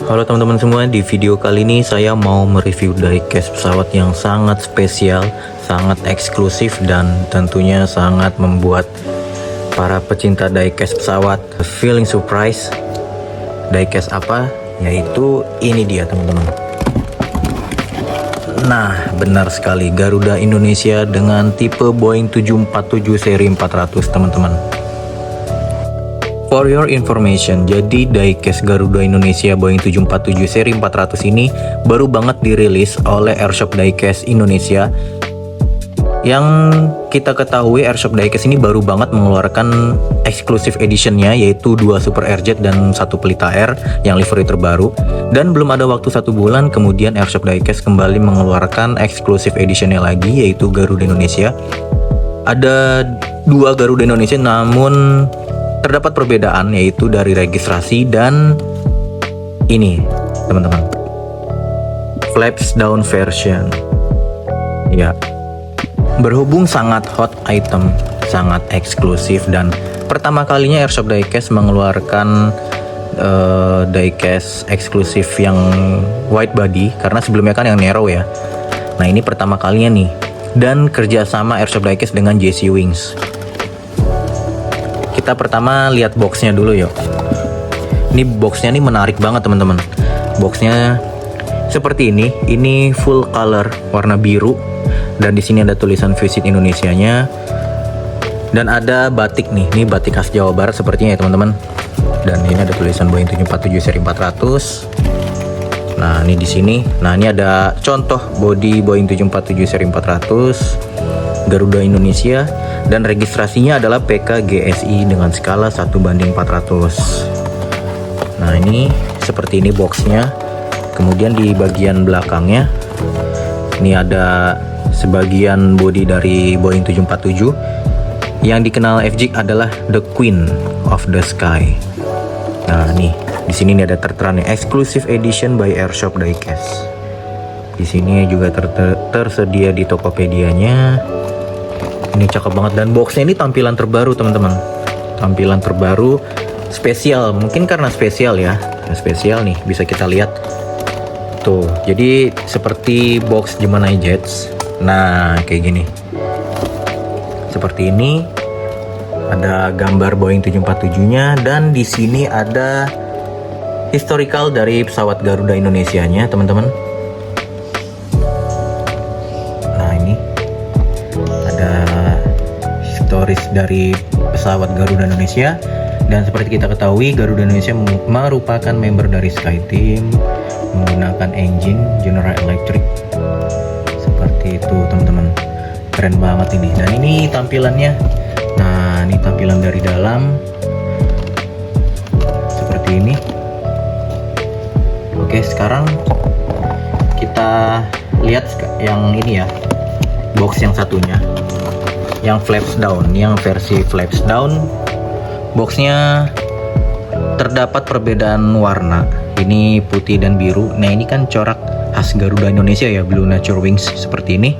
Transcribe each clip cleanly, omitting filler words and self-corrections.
Halo teman-teman semua, di video kali ini saya mau mereview diecast pesawat yang sangat spesial, sangat eksklusif, dan tentunya sangat membuat para pecinta diecast pesawat feeling surprise. Diecast apa? Yaitu ini dia teman-teman. Nah, benar sekali, Garuda Indonesia dengan tipe Boeing 747 seri 400 teman-teman. For your information, jadi diecast Garuda Indonesia Boeing 747 seri 400 ini baru banget dirilis oleh Airshop Diecast Indonesia. Yang kita ketahui, Airshop Diecast ini baru banget mengeluarkan exclusive editionnya, yaitu 2 Super Airjet dan 1 Pelita Air yang livery terbaru. Dan belum ada waktu 1 bulan, kemudian Airshop Diecast kembali mengeluarkan exclusive editionnya lagi, yaitu Garuda Indonesia. Ada 2 Garuda Indonesia, namun terdapat perbedaan, yaitu dari registrasi dan ini teman-teman, flaps down version. Ya, berhubung sangat hot item, sangat eksklusif, dan pertama kalinya Airshop Diecast mengeluarkan diecast eksklusif yang wide body, karena sebelumnya kan yang narrow ya. Nah, ini pertama kalinya nih, dan kerjasama Airshop Diecast dengan JC Wings. Kita pertama lihat boxnya dulu yuk. Ini boxnya nih menarik banget teman-teman. Boxnya seperti ini full color warna biru, dan di sini ada tulisan Visit Indonesianya, dan ada batik nih, ini batik khas Jawa Barat sepertinya ya teman-teman. Dan ini ada tulisan Boeing 747 seri 400. Nah, ini di sini. Nah, ini ada contoh body Boeing 747 seri 400 Garuda Indonesia, dan registrasinya adalah PKGSI dengan skala 1:400. Nah, ini seperti ini boxnya. Kemudian di bagian belakangnya ini ada sebagian body dari Boeing 747 yang dikenal FJ adalah the Queen of the Sky. Nah, nih di sini nih ada tertera nih exclusive edition by Airshop Diecast. Di sini juga tersedia di Tokopedia-nya. Ini cakep banget, dan boxnya ini tampilan terbaru teman-teman. Tampilan terbaru spesial, mungkin karena spesial ya. Nah, spesial nih bisa kita lihat tuh. Jadi seperti box Gemini Jets. Nah, kayak gini. Seperti ini. Ada gambar Boeing 747-nya, dan di sini ada historical dari pesawat Garuda Indonesia-nya, teman-teman. Nah, ini ada historis dari pesawat Garuda Indonesia, dan seperti kita ketahui, Garuda Indonesia merupakan member dari SkyTeam, menggunakan engine General Electric. Seperti itu, teman-teman. Keren banget ini. Dan ini tampilannya. Nah, ini tampilan dari dalam seperti ini. Oke, sekarang kita lihat yang ini ya, box yang satunya, yang flaps down, yang versi flaps down. Boxnya terdapat perbedaan warna, ini putih dan biru. Nah, ini kan corak khas Garuda Indonesia ya, Blue Nature Wings seperti ini.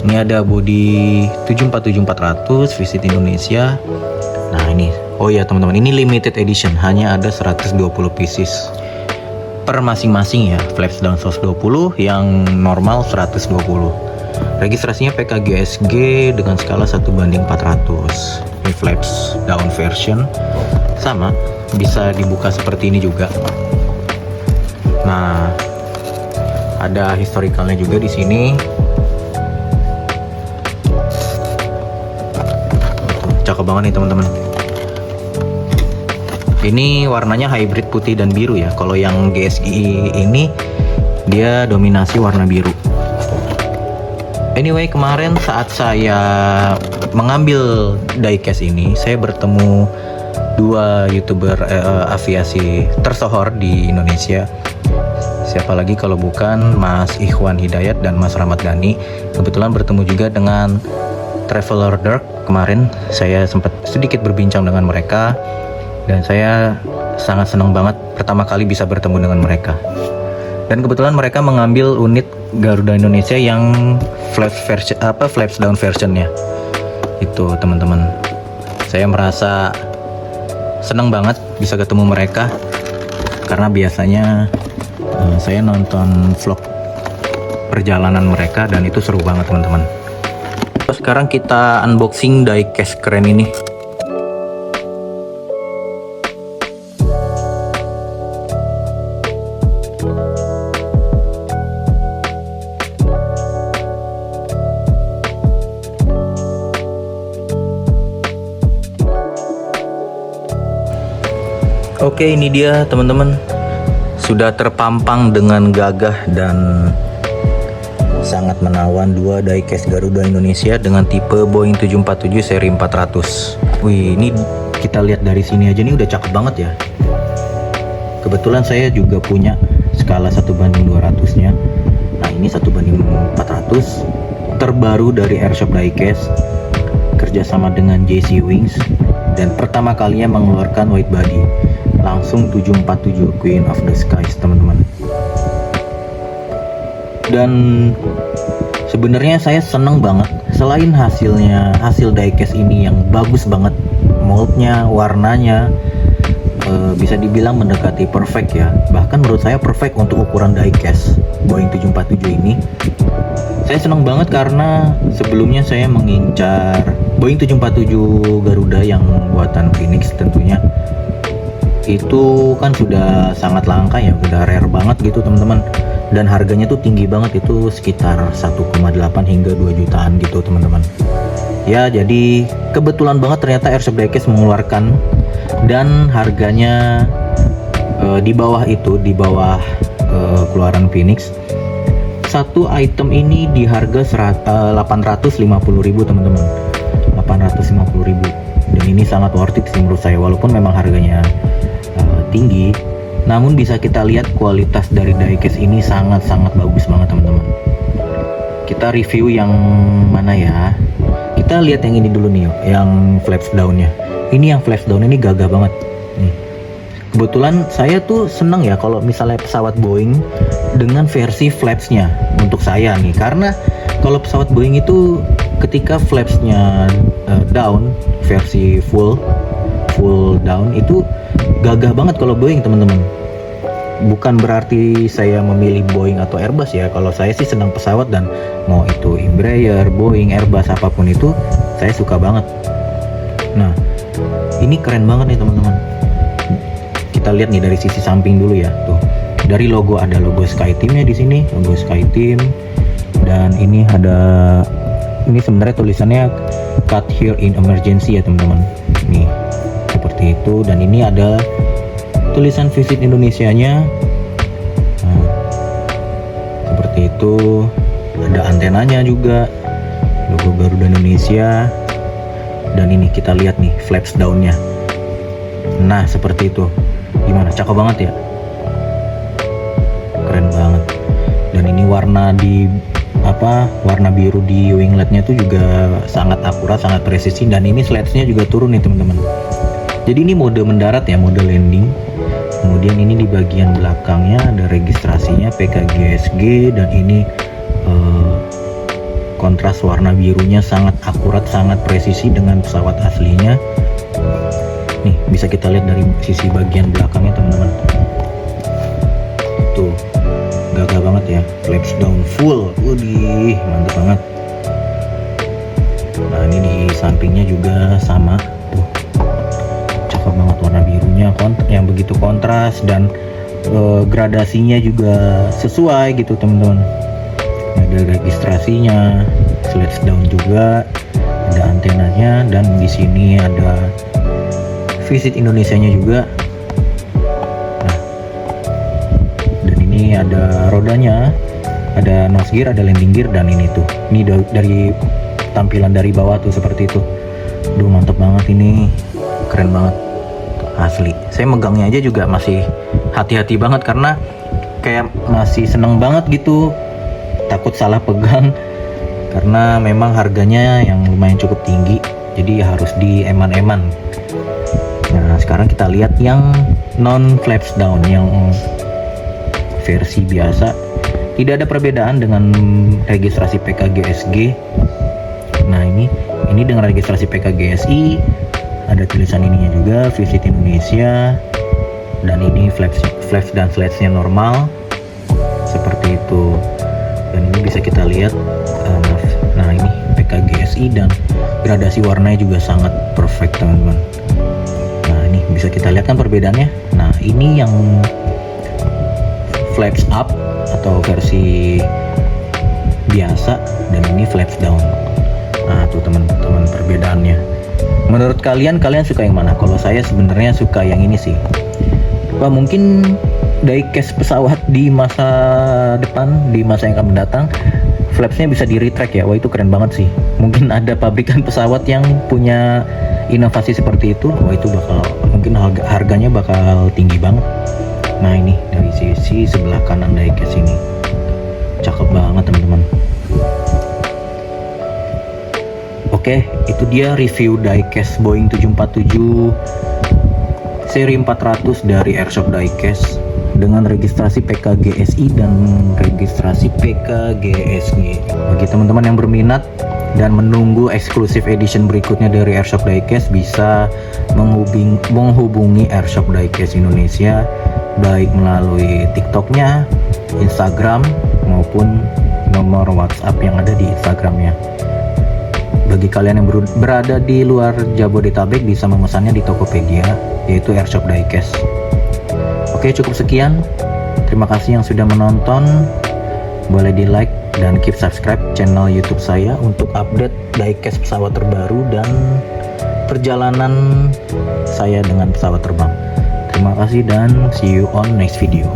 Ini ada body 747-400 Visit Indonesia. Nah, ini, oh ya teman-teman, ini limited edition, hanya ada 120 pieces per masing-masing ya. Flaps down 120, yang normal 120. Registrasinya PKGSG dengan skala 1:400. Ini flaps down version, sama bisa dibuka seperti ini juga. Nah, ada historicalnya juga di sini. Cakep banget nih teman-teman. Ini warnanya hybrid putih dan biru ya. Kalau yang GSI ini dia dominasi warna biru. Anyway, kemarin saat saya mengambil diecast ini, saya bertemu 2 YouTuber aviasi tersohor di Indonesia. Siapa lagi kalau bukan Mas Ikhwan Hidayat dan Mas Rahmat Dhani. Kebetulan bertemu juga dengan Traveler Dark. Kemarin saya sempat sedikit berbincang dengan mereka, dan saya sangat senang banget pertama kali bisa bertemu dengan mereka. Dan kebetulan mereka mengambil unit Garuda Indonesia yang flaps down versionnya. Itu teman-teman, saya merasa senang banget bisa ketemu mereka, karena biasanya Saya nonton vlog perjalanan mereka dan itu seru banget teman-teman. Sekarang kita unboxing diecast keren ini. Oke, ini dia teman-teman, sudah terpampang dengan gagah dan sangat menawan dua diecast Garuda Indonesia dengan tipe Boeing 747 seri 400. Wih, ini kita lihat dari sini aja nih udah cakep banget ya. Kebetulan saya juga punya skala 1:200 nya. Nah, ini 1:400 terbaru dari Airshop Diecast, kerjasama dengan JC Wings, dan pertama kalinya mengeluarkan wide body langsung 747 Queen of the Skies teman-teman. Dan sebenarnya saya seneng banget, selain hasil diecast ini yang bagus banget, moldnya, warnanya bisa dibilang mendekati perfect ya, bahkan menurut saya perfect untuk ukuran diecast Boeing 747 ini. Saya seneng banget karena sebelumnya saya mengincar Boeing 747 Garuda yang buatan Phoenix tentunya. Itu kan sudah sangat langka ya, udah rare banget gitu teman-teman, dan harganya tuh tinggi banget, itu sekitar 1,8 hingga 2 jutaan gitu teman-teman ya. Jadi kebetulan banget ternyata Airshop Diecast mengeluarkan, dan harganya di bawah itu, di bawah keluaran Phoenix. Satu item ini di harga 850.000 teman-teman, 850.000, dan ini sangat worth it sih menurut saya, walaupun memang harganya tinggi, namun bisa kita lihat kualitas dari diecast ini sangat-sangat bagus banget teman-teman. Kita review yang mana ya? Kita lihat yang ini dulu nih, yang flaps down-nya. Ini yang flaps down ini gagah banget nih. Kebetulan saya tuh seneng ya kalau misalnya pesawat Boeing dengan versi flapsnya untuk saya nih, karena kalau pesawat Boeing itu ketika flapsnya down, versi full down itu gagah banget kalau Boeing teman-teman. Bukan berarti saya memilih Boeing atau Airbus ya, kalau saya sih senang pesawat, dan mau itu Embraer, Boeing, Airbus, apapun itu saya suka banget. Nah, ini keren banget nih teman-teman. Kita lihat nih dari sisi samping dulu ya, tuh. Dari logo, ada logo SkyTeam-nya di sini, logo SkyTeam, dan ini sebenarnya tulisannya cut here in emergency ya teman-teman. Nih seperti itu, dan ini ada tulisan Visit Indonesianya. Nah, seperti itu, ada antenanya juga, logo Garuda Indonesia, dan ini kita lihat nih flaps down-nya. Nah seperti itu, gimana, cakep banget ya, keren banget. Dan ini warna biru di wingletnya tuh juga sangat akurat, sangat presisi, dan ini slats-nya juga turun nih teman-teman. Jadi ini mode mendarat ya, mode landing. Kemudian ini di bagian belakangnya ada registrasinya PKGSG, dan ini kontras warna birunya sangat akurat, sangat presisi dengan pesawat aslinya. Nih bisa kita lihat dari sisi bagian belakangnya teman-teman. Tuh gagah banget ya, flaps down full, widih mantap banget. Nah ini di sampingnya juga sama, tuh cakep banget warna birunya, yang begitu kontras, dan gradasinya juga sesuai gitu teman-teman. Ada registrasinya, slats down juga, ada antenanya, dan di sini ada Visit Indonesianya juga. Nah, dan ini ada rodanya, ada nose gear, ada landing gear, dan ini tuh, ini dari tampilan dari bawah tuh seperti itu. Duh mantep banget ini, keren banget asli. Saya megangnya aja juga masih hati-hati banget, karena kayak masih seneng banget gitu, takut salah pegang, karena memang harganya yang lumayan cukup tinggi, jadi harus di eman-eman. Nah sekarang kita lihat yang non flaps down, yang versi biasa. Tidak ada perbedaan dengan registrasi PKGSG. Nah ini dengan registrasi PKGSI, ada tulisan ininya juga, Visit Indonesia, dan ini flaps dan slats-nya normal. seperti itu. Dan ini bisa kita lihat, nah ini PKGSI dan gradasi warnanya juga sangat perfect teman-teman. Nah ini bisa kita lihat kan perbedaannya. Nah ini yang flaps up atau versi biasa, dan ini flaps down. Nah tuh teman-teman perbedaannya. Menurut kalian suka yang mana? Kalau saya sebenarnya suka yang ini sih. Wah, mungkin diecast pesawat di masa depan, di masa yang akan mendatang, flapsnya bisa di retract ya. Wah itu keren banget sih. Mungkin ada pabrikan pesawat yang punya inovasi seperti itu. Wah itu mungkin harganya bakal tinggi banget. Nah ini dari sisi sebelah kanan diecast ini, cakep banget teman-teman. Oke, itu dia review diecast Boeing 747 seri 400 dari Airsoft Diecast dengan registrasi PKGSI dan registrasi PKGSG. Bagi teman-teman yang berminat dan menunggu eksklusif edition berikutnya dari Airsoft Diecast, bisa menghubungi Airsoft Diecast Indonesia baik melalui TikToknya, Instagram, maupun nomor WhatsApp yang ada di Instagramnya. Bagi kalian yang berada di luar Jabodetabek, bisa memesannya di Tokopedia, yaitu Airsoft Diecast. Oke, cukup sekian. Terima kasih yang sudah menonton. Boleh di like dan keep subscribe channel YouTube saya untuk update diecast pesawat terbaru dan perjalanan saya dengan pesawat terbang. Terima kasih dan see you on next video.